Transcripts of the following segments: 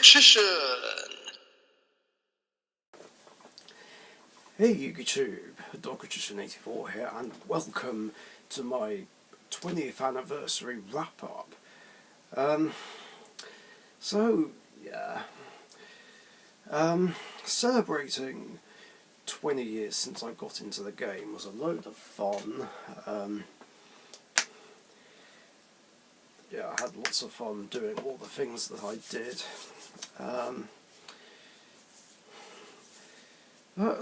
Magician! Hey YouTube, DogMagician84 here, and welcome to my 20th anniversary wrap-up. Celebrating 20 years since I got into the game was a load of fun. I had lots of fun doing all the things that I did. But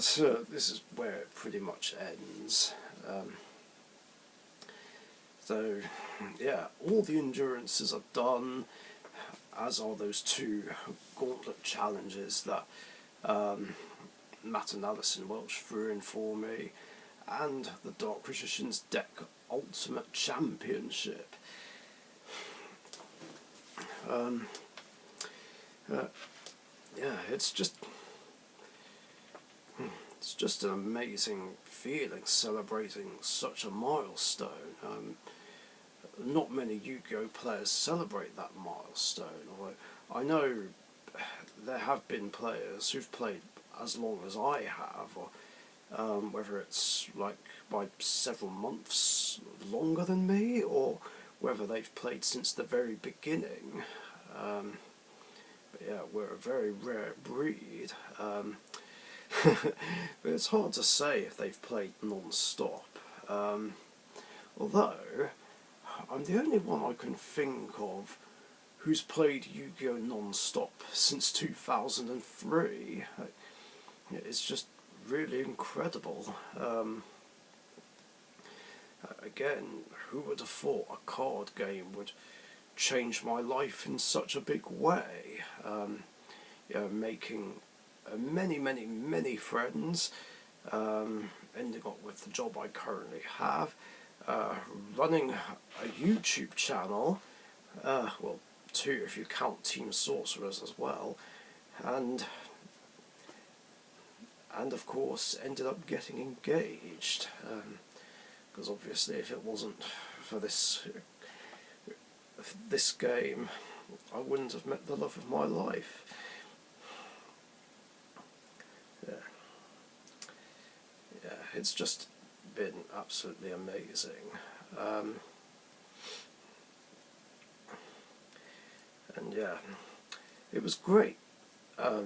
this is where it pretty much ends. All the endurances are done, as are those two gauntlet challenges that Matt and Alison Welch threw in for me, and the Dark Magician's Deck Ultimate Championship. It's just an amazing feeling celebrating such a milestone. Not many Yu-Gi-Oh players celebrate that milestone. Although I know there have been players who've played as long as I have, or whether it's like by several months longer than me, or whether they've played since the very beginning. We're a very rare breed. But it's hard to say if they've played non-stop. Although I'm the only one I can think of who's played Yu-Gi-Oh non-stop since 2003. It's just really incredible. Again, who would have thought a card game would change my life in such a big way? Making many friends, ending up with the job I currently have, running a YouTube channel, well, 2 if you count Team Sorcerers as well, and of course ended up getting engaged, because obviously if it wasn't for this game, I wouldn't have met the love of my life. It's just been absolutely amazing. It was great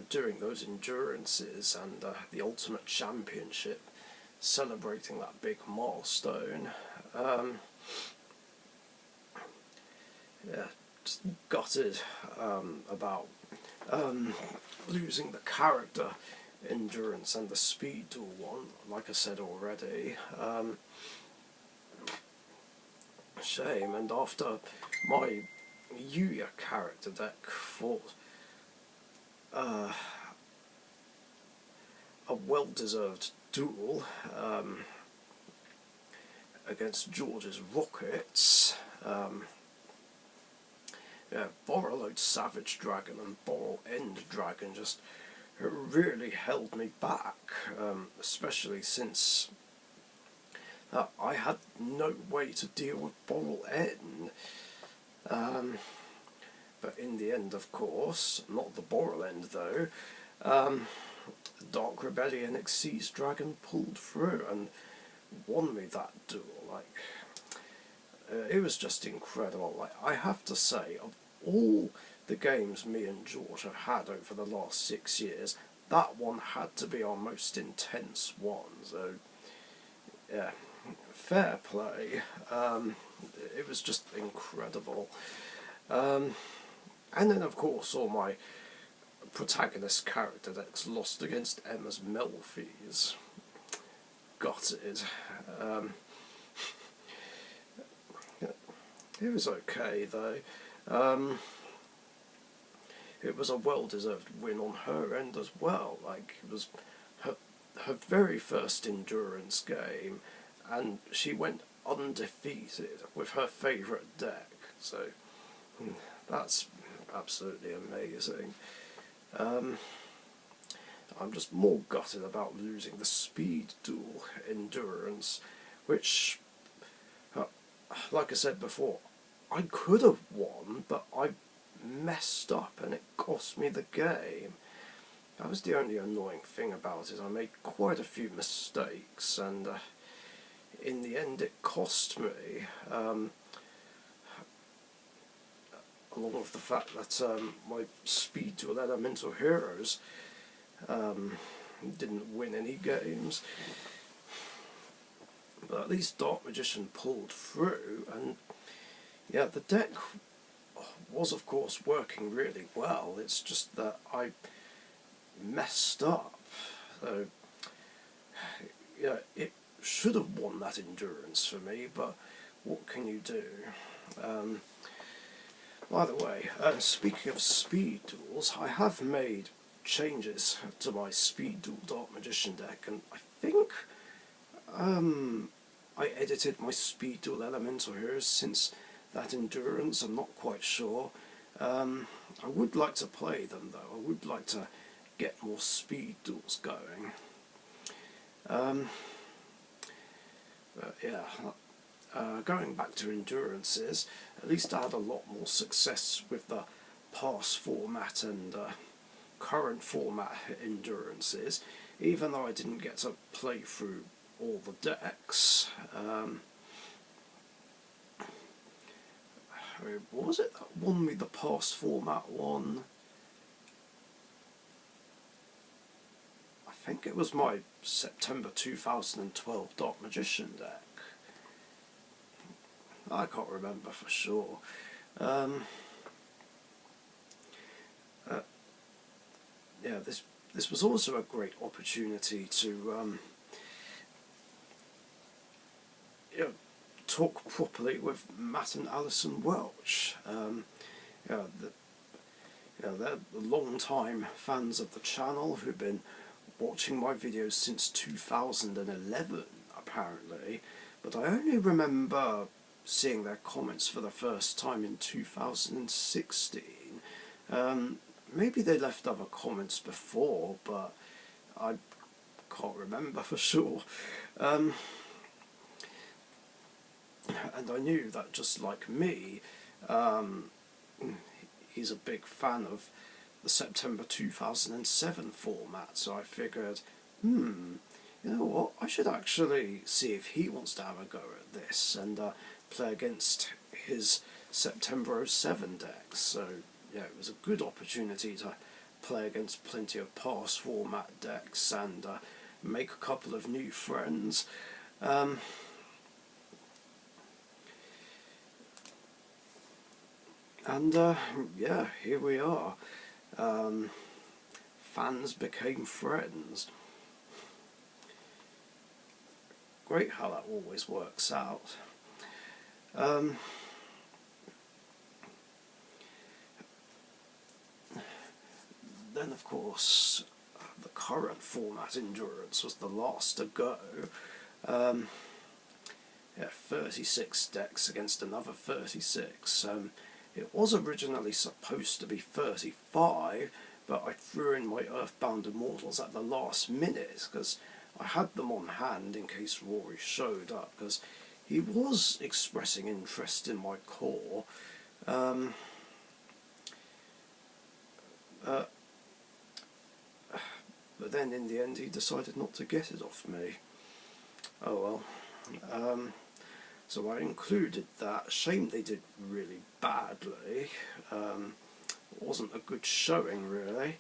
doing those endurances and the Ultimate Championship, celebrating that big milestone. Just gutted about losing the character endurance and the speed duel one, like I said already. Shame. And after my Yuya character deck fought a well-deserved duel against George's Rockets, Borreload Savage Dragon and Boral End Dragon just really held me back, especially since I had no way to deal with Boral End. But in the end, of course, not the Boral End though, Dark Rebellion Xyz Dragon pulled through and won me that duel. It was just incredible. I have to say, of all the games me and George have had over the last 6 years, that one had to be our most intense one. So yeah, fair play. It was just incredible. And then of course all my protagonist character decks lost against Emma's Melfi's. Gutted. It was okay though. It was a well-deserved win on her end as well. It was her very first endurance game, and she went undefeated with her favourite deck. So that's absolutely amazing. I'm just more gutted about losing the speed duel endurance, which, like I said before, I could have won, but I messed up and it cost me the game. That was the only annoying thing about it. I made quite a few mistakes, and in the end it cost me, along with the fact that my Speed Duel Elemental Heroes didn't win any games. But at least Dark Magician pulled through, and yeah, the deck was of course working really well. It's just that I messed up. So yeah, it should have won that endurance for me, but what can you do? By the way, speaking of speed duels, I have made changes to my Speed Duel Dark Magician deck, and I think I edited my Speed Duel Elemental Heroes since that endurance. I'm not quite sure. I would like to play them though. I would like to get more speed duels going. But yeah, going back to endurances, at least I had a lot more success with the past format and current format endurances, even though I didn't get to play through all the decks. What was it that won me the past format one? I think it was my September 2012 Dark Magician deck. I can't remember for sure. Yeah, this was also a great opportunity to talk properly with Matt and Alison Welch. They're long-time fans of the channel who've been watching my videos since 2011, apparently, but I only remember seeing their comments for the first time in 2016. Maybe they left other comments before, but I can't remember for sure. And I knew that, just like me, he's a big fan of the September 2007 format, so I figured, you know what, I should actually see if he wants to have a go at this and play against his September 07 decks. So yeah, it was a good opportunity to play against plenty of past format decks and make a couple of new friends. And yeah, here we are. Fans became friends. Great how that always works out. Then of course the current format endurance was the last to go. Yeah, 36 decks against another 36. It was originally supposed to be 35, but I threw in my Earthbound Immortals at the last minute because I had them on hand in case Rory showed up, because he was expressing interest in my core. But then in the end he decided not to get it off me. Oh well. So I included that. Shame they did really badly. It wasn't a good showing, really.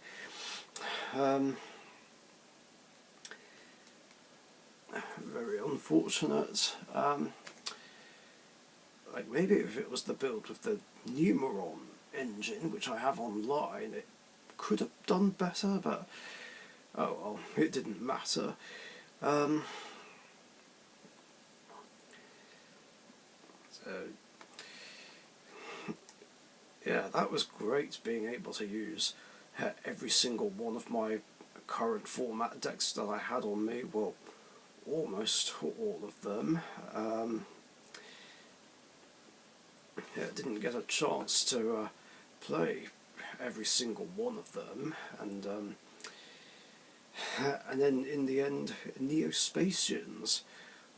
Very unfortunate. Like, maybe if it was the build with the Numeron engine, which I have online, it could have done better, but oh well, it didn't matter. So yeah, that was great, being able to use every single one of my current format decks that I had on me. Well, almost all of them. Yeah, didn't get a chance to play every single one of them, and then in the end Neospatians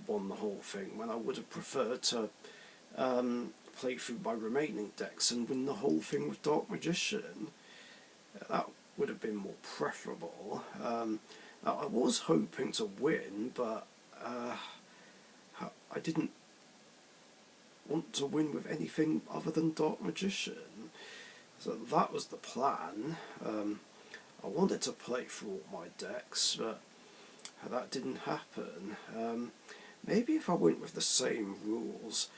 won the whole thing, when I would have preferred to play through my remaining decks and win the whole thing with Dark Magician. That would have been more preferable. I was hoping to win, but I didn't want to win with anything other than Dark Magician. So that was the plan. I wanted to play through all my decks, but that didn't happen. Maybe if I went with the same rules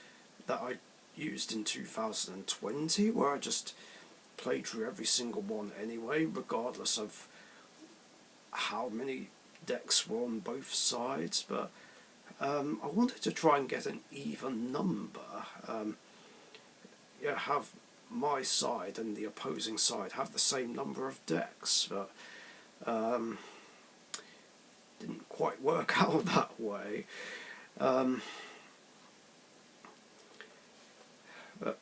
that I used in 2020, where I just played through every single one anyway, regardless of how many decks were on both sides, but I wanted to try and get an even number. Have my side and the opposing side have the same number of decks, but didn't quite work out that way. But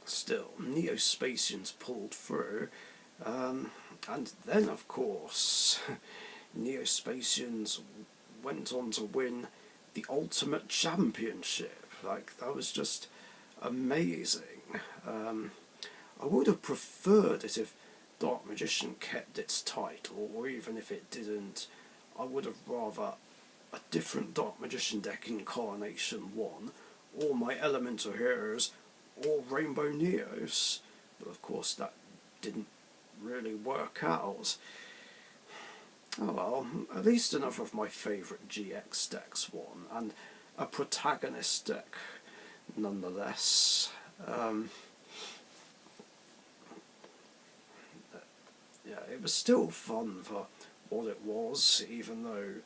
still, Neo-Spacians pulled through, and then of course Neo-Spacians went on to win the Ultimate Championship. Like, that was just amazing. I would have preferred it if Dark Magician kept its title, or even if it didn't, I would have rather a different Dark Magician deck in Carnation 1, or my Elemental Heroes, or Rainbow Neos. But of course that didn't really work out. Oh well, at least another of my favourite GX decks won, and a protagonist deck nonetheless. Yeah, it was still fun for what it was, even though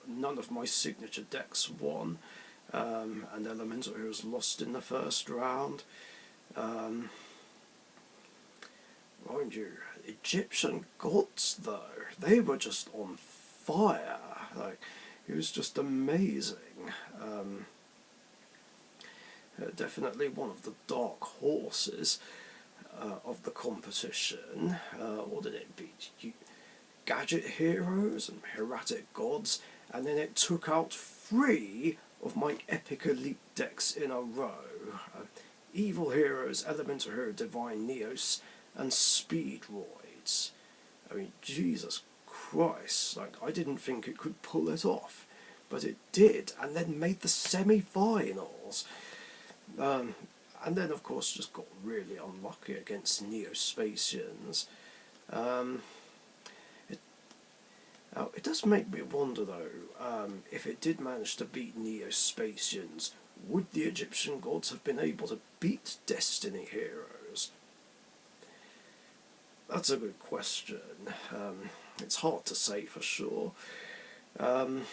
none of my signature decks won, and Elemental Heroes lost in the first round. Mind you, Egyptian gods though, they were just on fire. Like, it was just amazing. Definitely one of the dark horses of the competition. What did it beat? Gadget Heroes and Hieratic Gods, and then it took out 3 of my Epic Elite decks in a row. Evil Heroes, Elemental Hero, Divine Neos, and Speedroids. I mean, Jesus Christ, like, I didn't think it could pull it off, but it did, and then made the semi-finals. And then, of course, just got really unlucky against Neo-Spacians. It does make me wonder, though, if it did manage to beat Neo-Spacians, would the Egyptian gods have been able to beat Destiny Heroes? That's a good question. It's hard to say for sure. And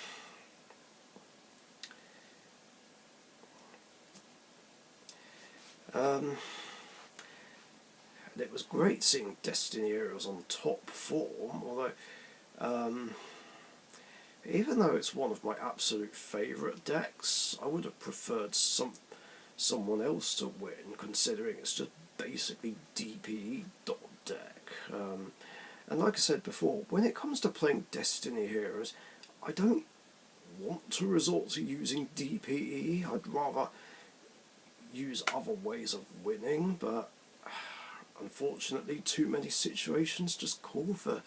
it was great seeing Destiny Heroes on top form, although even though it's one of my absolute favourite decks, I would have preferred someone else to win, considering it's just basically DPE deck. And like I said before, when it comes to playing Destiny Heroes, I don't want to resort to using DPE. I'd rather use other ways of winning, but unfortunately too many situations just call for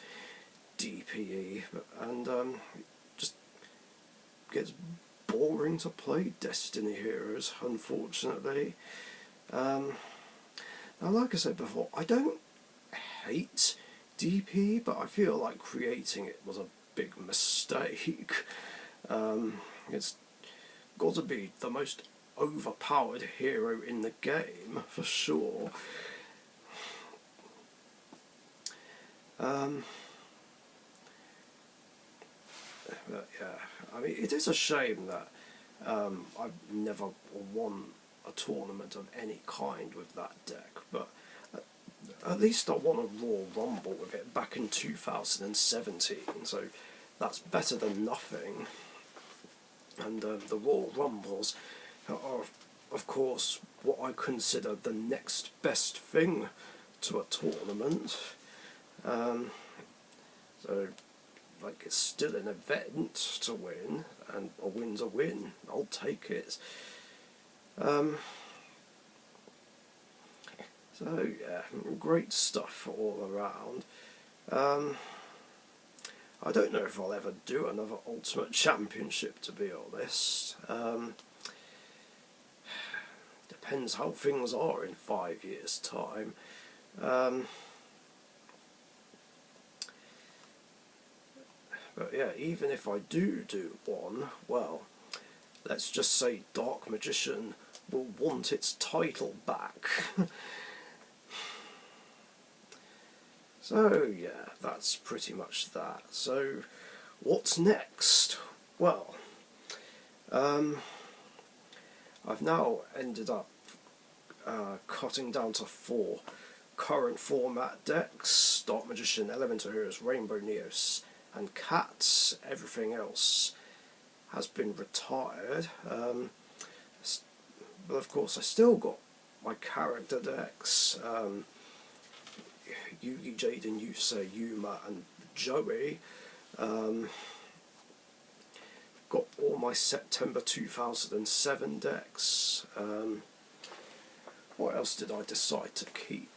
DPE, and it just gets boring to play Destiny Heroes, unfortunately. Now, like I said before, I don't hate DP, but I feel like creating it was a big mistake. It's got to be the most overpowered hero in the game, for sure. But yeah, I mean, it is a shame that I've never won a tournament of any kind with that deck, but at least I won a Royal Rumble with it back in 2017, so that's better than nothing. And the Royal Rumbles are, of course, what I consider the next best thing to a tournament. So, like, it's still an event to win, and a win's a win. I'll take it. Um, so yeah, great stuff all around. I don't know if I'll ever do another Ultimate Championship, to be honest. Depends how things are in 5 years' time. But yeah, even if I do one, well, let's just say Dark Magician will want its title back. So yeah, that's pretty much that. So what's next? Well, I've now ended up cutting down to 4 current format decks: Dark Magician, Elemental Heroes, Rainbow Neos, and Cats. Everything else has been retired. But of course I still got my character decks. Yugi, Jaden, Yusa, Yuma and Joey. Got all my September 2007 decks. What else did I decide to keep?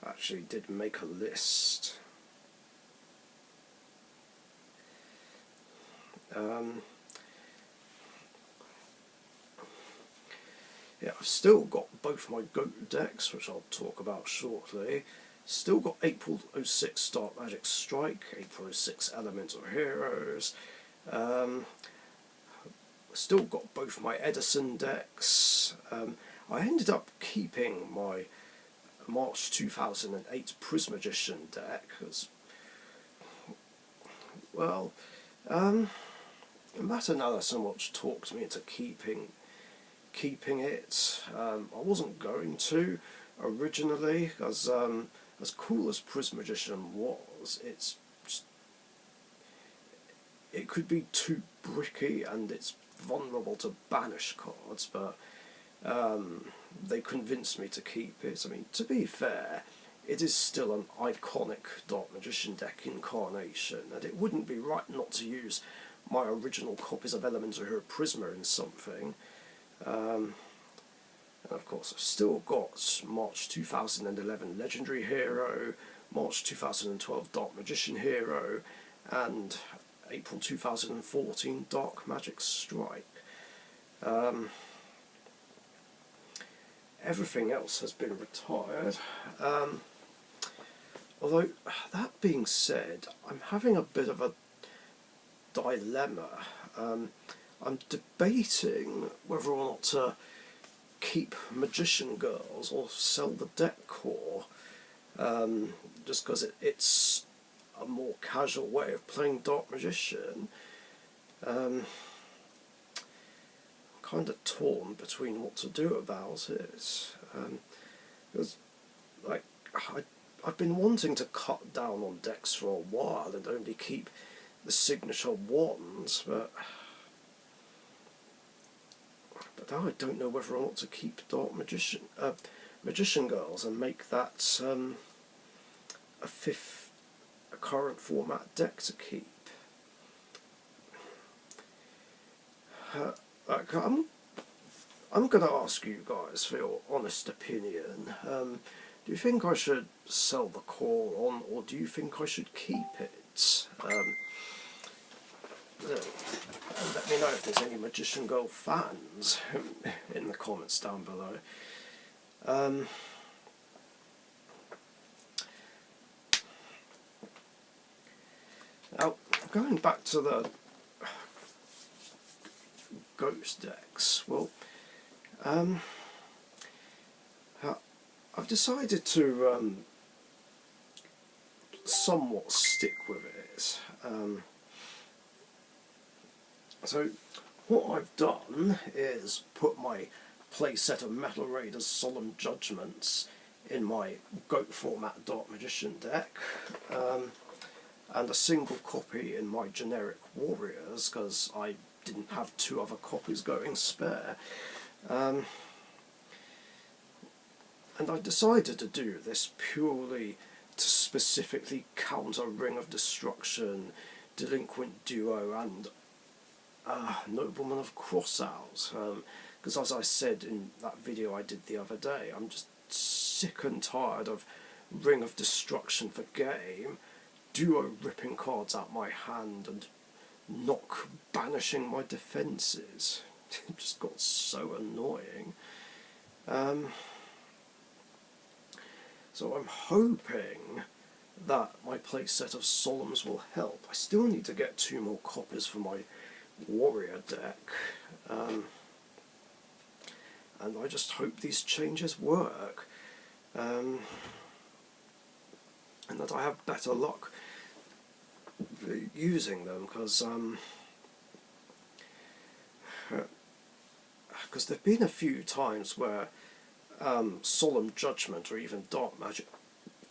I actually did make a list. Yeah, I've still got both my GOAT decks, which I'll talk about shortly. Still got April 06 Dark Magic Strike, April 06 Elemental Heroes. Still got both my Edison decks. I ended up keeping my March 2008 Prismagician deck, because, well, Matt and Alice somewhat talked me into keeping it. I wasn't going to originally, because as cool as Prismagician was, it could be too bricky and it's vulnerable to banish cards, but they convinced me to keep it. I mean, to be fair, it is still an iconic Dark Magician deck incarnation, and it wouldn't be right not to use my original copies of Elemental Hero Prisma in something. And of course I've still got March 2011 Legendary Hero, March 2012 Dark Magician Hero, and April 2014 Dark Magic Strike. Everything else has been retired. Although, that being said, I'm having a bit of a dilemma. I'm debating whether or not to keep Magician Girls or sell the deck core, just because it's a more casual way of playing Dark Magician. Kind of torn between what to do about it, because like I've been wanting to cut down on decks for a while and only keep the signature ones, but now I don't know whether or not to keep Dark Magician Girls and make that a 5th current format deck to keep. I'm going to ask you guys for your honest opinion. Do you think I should sell the core on, or do you think I should keep it? Let me know if there's any Magician Girl fans in the comments down below. Now, going back to the Ghost decks, well, I've decided to somewhat stick with it. So what I've done is put my playset of Metal Raiders Solemn Judgments in my GOAT format Dark Magician deck, and a single copy in my generic Warriors, because I didn't have 2 other copies going spare. And I decided to do this purely to specifically counter Ring of Destruction, Delinquent Duo and Nobleman of Crossout, because as I said in that video I did the other day, I'm just sick and tired of Ring of Destruction for game, Duo ripping cards out my hand and Knock banishing my defences. It just got so annoying. So I'm hoping that my playset of Solemns will help. I still need to get 2 more copies for my Warrior deck. And I just hope these changes work. And that I have better luck using them, because there have been a few times where Solemn Judgment or even Dark Magic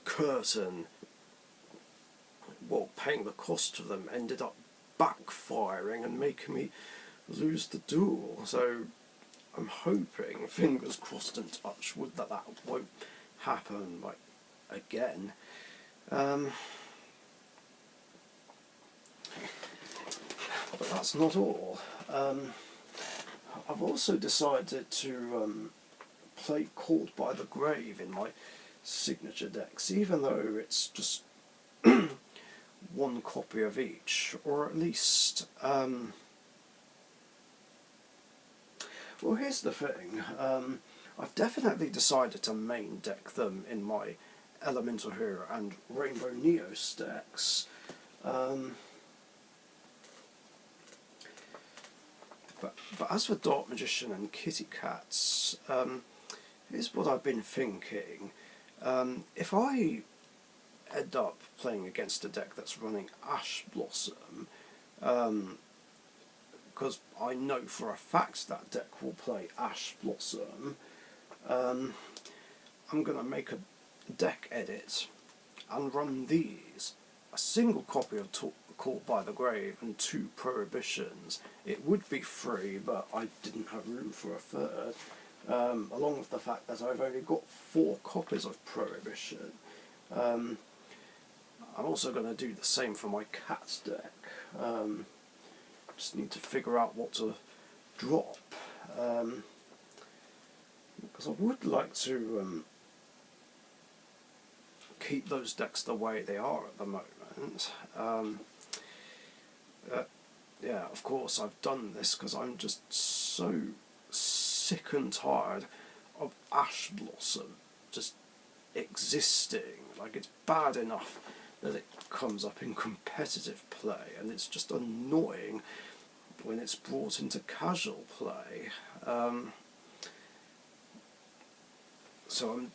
Curtain, well, paying the cost of them, ended up backfiring and making me lose the duel. So I'm hoping, fingers crossed and touch wood, that won't happen again. But that's not all. I've also decided to play Called by the Grave in my signature decks, even though it's just 1 copy of each, or at least... well, here's the thing. I've definitely decided to main deck them in my Elemental Hero and Rainbow Neos decks. But as for Dark Magician and Kitty Cats, here's what I've been thinking. If I end up playing against a deck that's running Ash Blossom, because I know for a fact that deck will play Ash Blossom, I'm going to make a deck edit and run these. A single copy of Caught by the Grave and 2 Prohibitions. It would be free, but I didn't have room for a third, along with the fact that I've only got 4 copies of Prohibition. I'm also going to do the same for my Cats deck. Just need to figure out what to drop, because I would like to keep those decks the way they are at the moment. Yeah, of course I've done this because I'm just so sick and tired of Ash Blossom just existing. Like, it's bad enough that it comes up in competitive play, and it's just annoying when it's brought into casual play. So I'm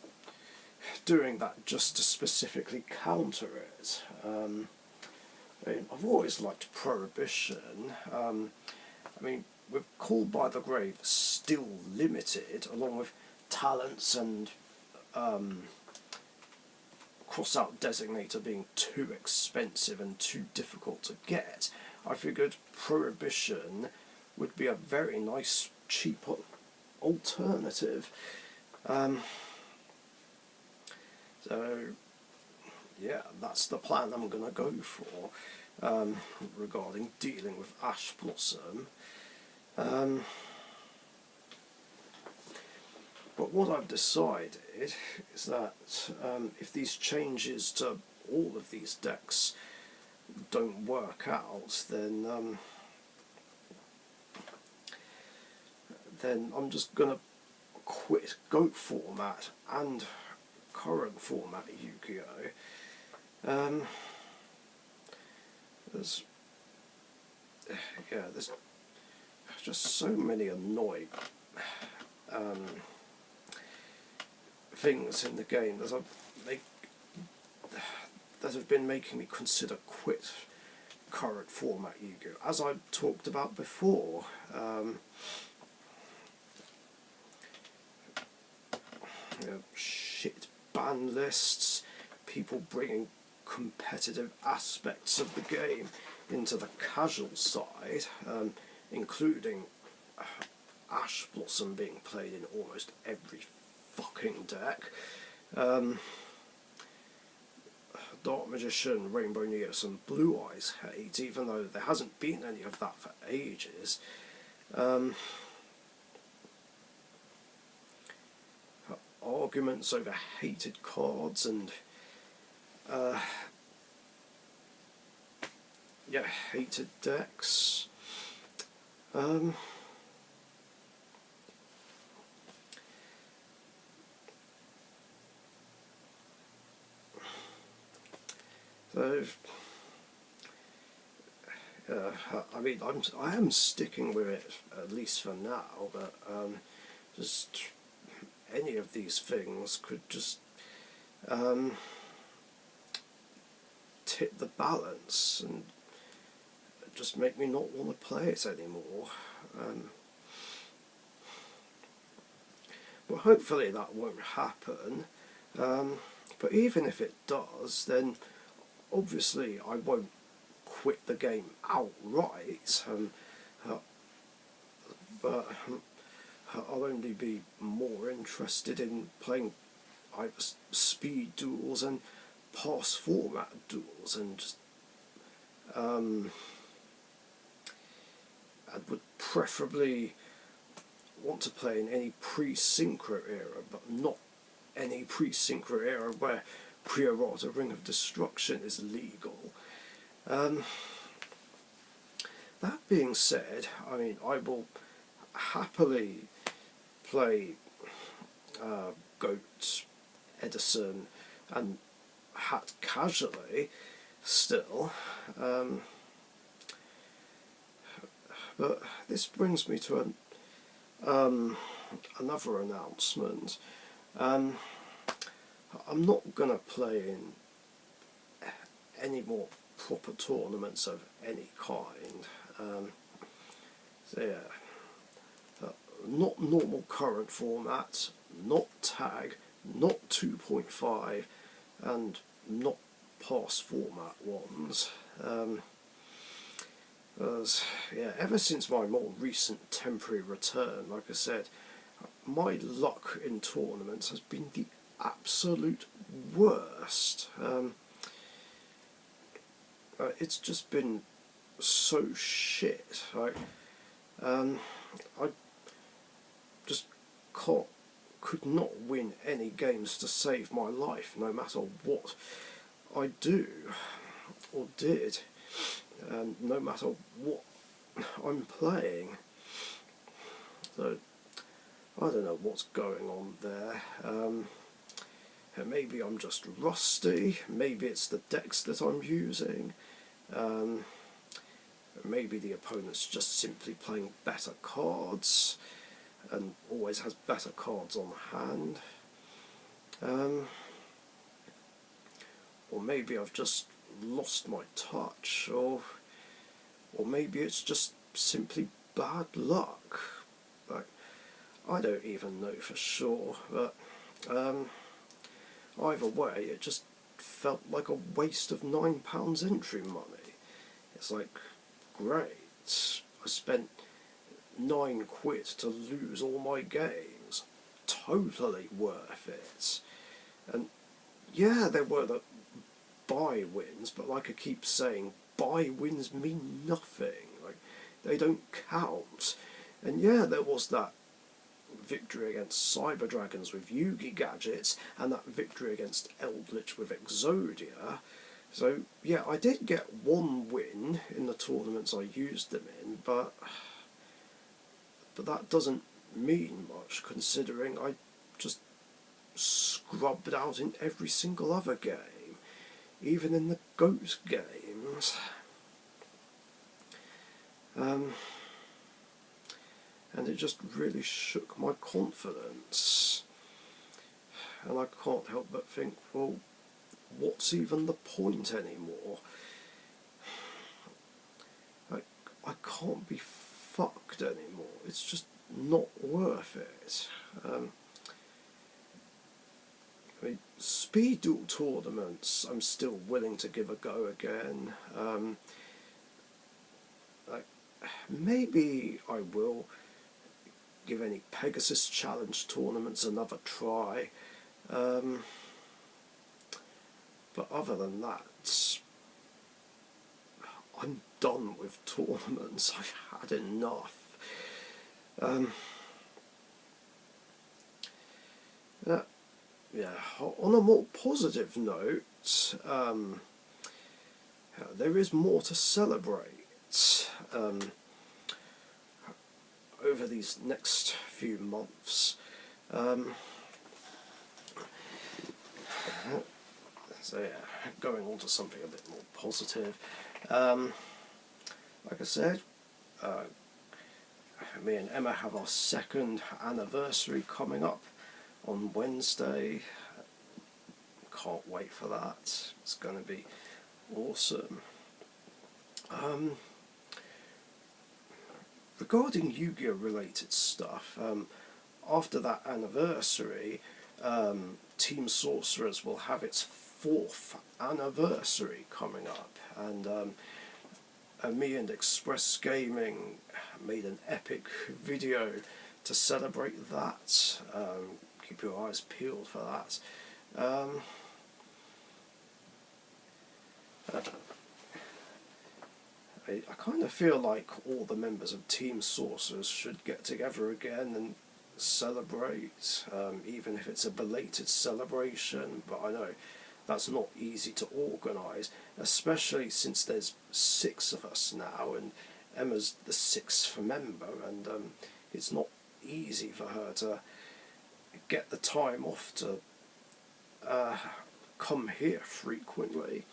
doing that just to specifically counter it. I've always liked Prohibition. I mean, with Called by the Grave still limited, along with Talents and Crossout Designator being too expensive and too difficult to get, I figured Prohibition would be a very nice, cheap alternative. So, yeah, that's the plan I'm going to go for regarding dealing with Ash Blossom. But what I've decided is that if these changes to all of these decks don't work out, then I'm just going to quit GOAT format and current format Yu-Gi-Oh! There's just so many annoying things in the game that have been making me consider quit current format Yu-Gi-Oh! As I talked about before. Shit ban lists, people bringing competitive aspects of the game into the casual side, including Ash Blossom being played in almost every fucking deck. Dark Magician, Rainbow Neos and Blue Eyes hate, even though there hasn't been any of that for ages. Arguments over hated cards and yeah, hated decks. So, I mean, I am sticking with it at least for now, but just any of these things could just tip the balance and just make me not want to play it anymore. Well, hopefully that won't happen. But even if it does, then obviously I won't quit the game outright. But I'll only be more interested in playing either speed duels and pass format duels, and just and would preferably want to play in any pre-synchro era, but not any pre-synchro era where pre-errata Ring of Destruction is legal. That being said, I mean, I will happily play Goat, Edison and Hat casually still, but this brings me to another announcement. I'm not going to play in any more proper tournaments of any kind. So yeah, not normal current format, not tag, not 2.5, and not past format ones. Yeah, ever since my more recent temporary return, like I said, my luck in tournaments has been the absolute worst. It's just been so shit. I just could not win any games to save my life, no matter what I do or did, and no matter what I'm playing. So I don't know what's going on there. Maybe I'm just rusty, maybe it's the decks that I'm using, maybe the opponent's just simply playing better cards and always has better cards on hand, or maybe I've just lost my touch, or maybe it's just simply bad luck. Like, I don't even know for sure, but either way, it just felt like a waste of £9 entry money. It's like, great, I spent £9 to lose all my games. Totally worth it. And yeah, there were the buy wins, but like I keep saying, buy wins mean nothing. Like, they don't count. And yeah, there was that victory against Cyber Dragons with Yugi gadgets, and that victory against Eldritch with Exodia. So yeah, I did get one win in the tournaments I used them in, but that doesn't mean much, considering I just scrubbed out in every single other game, even in the Goat games. And it just really shook my confidence. And I can't help but think, well, what's even the point anymore? I can't be fucked anymore. It's just not worth it. I mean, speed duel tournaments I'm still willing to give a go again. Maybe I will give any Pegasus Challenge tournaments another try. But other than that, I'm done with tournaments. I've had enough. Yeah, on a more positive note, there is more to celebrate over these next few months. So yeah, going on to something a bit more positive. Like I said, me and Emma have our second anniversary coming up on Wednesday. Can't wait for that. It's going to be awesome. Regarding Yu-Gi-Oh related stuff, after that anniversary, Team Sorcerers will have its 4th anniversary coming up, and me and Express Gaming made an epic video to celebrate that. Keep your eyes peeled for that. I kind of feel like all the members of Team Sorcerers should get together again and celebrate, even if it's a belated celebration, but I know that's not easy to organise, especially since there's 6 of us now, and Emma's the 6th member, and it's not easy for her to get the time off to come here frequently.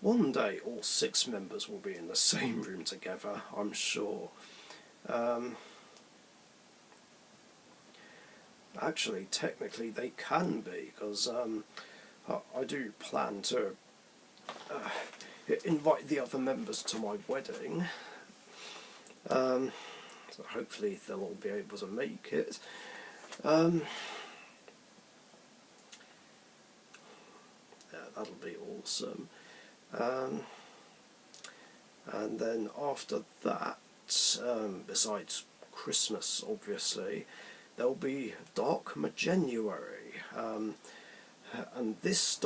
One day all 6 members will be in the same room together, I'm sure. Actually, technically they can be, because I do plan to invite the other members to my wedding. So hopefully they'll all be able to make it. Yeah, that'll be awesome. And then after that, besides Christmas obviously, there'll be Dark January, and this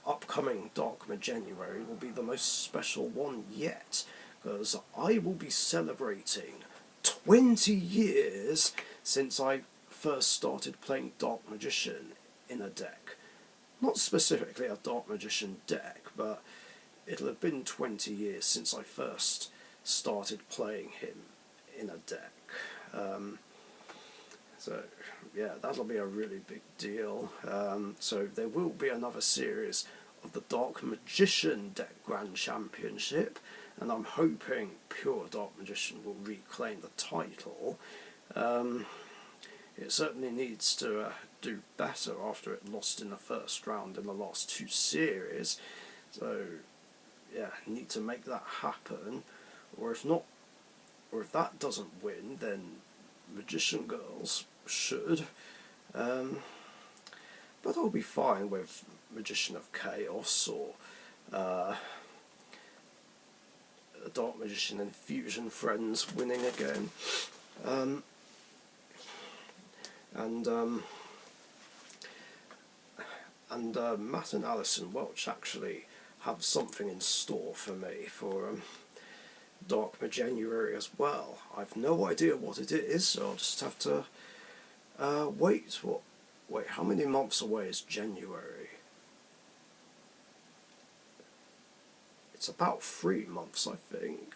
upcoming Dark January will be the most special one yet, because I will be celebrating 20 years since I first started playing Dark Magician in a deck. Not specifically a Dark Magician deck, but it'll have been 20 years since I first started playing him in a deck. So yeah, that'll be a really big deal. So there will be another series of the Dark Magician Deck Grand Championship, and I'm hoping Pure Dark Magician will reclaim the title. It certainly needs to do better after it lost in the first round in the last 2 series. So yeah, need to make that happen, or if not, or if that doesn't win, then Magician Girls should. But I'll be fine with Magician of Chaos or Dark Magician and Fusion Friends winning again. Matt and Alison Welch actually have something in store for me for Dark January as well. I've no idea what it is, so I'll just have to wait. Wait, how many months away is January? It's about 3 months, I think.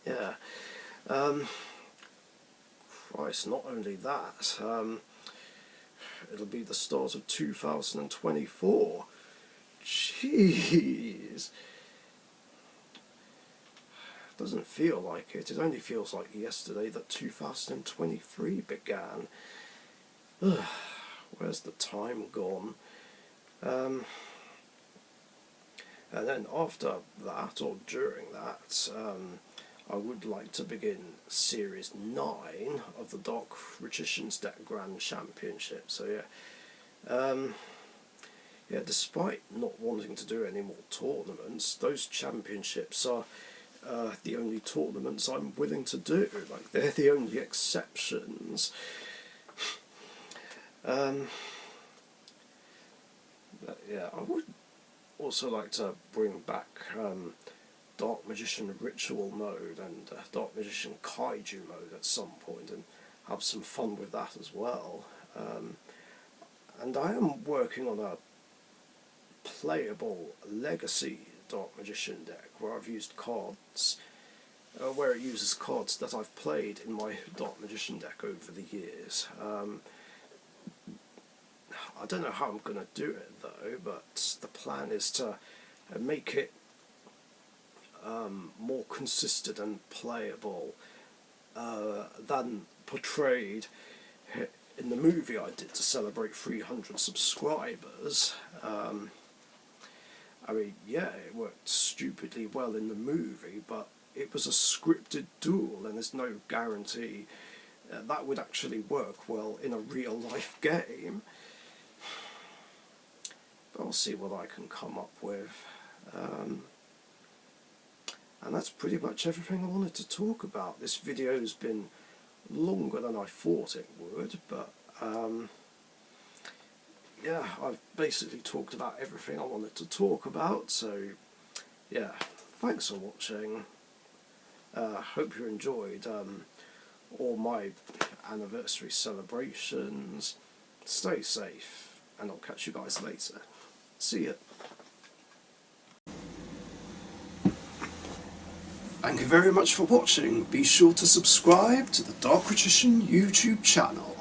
Yeah. Christ, not only that, it'll be the start of 2024. Jeez. Doesn't feel like it. It only feels like yesterday that 2023 began. Where's the time gone? And then after that, or during that, I would like to begin Series 9 of the Dark Magician's Deck Grand Championship. So yeah, yeah, despite not wanting to do any more tournaments, those championships are the only tournaments I'm willing to do. Like, they're the only exceptions. Yeah, I would also like to bring back Dark Magician Ritual mode and Dark Magician Kaiju mode at some point, and have some fun with that as well. And I am working on a playable Legacy Dark Magician deck where I've used cards, where it uses cards that I've played in my Dark Magician deck over the years. I don't know how I'm going to do it though, but the plan is to make it more consistent and playable than portrayed in the movie I did to celebrate 300 subscribers. I mean, yeah, it worked stupidly well in the movie, but it was a scripted duel, and there's no guarantee that would actually work well in a real life game. But I'll see what I can come up with. And that's pretty much everything I wanted to talk about. This video's been longer than I thought it would, but yeah, I've basically talked about everything I wanted to talk about, so yeah, thanks for watching. Hope you enjoyed all my anniversary celebrations. Stay safe, and I'll catch you guys later. See ya. Thank you very much for watching. Be sure to subscribe to the Dark Magician YouTube channel.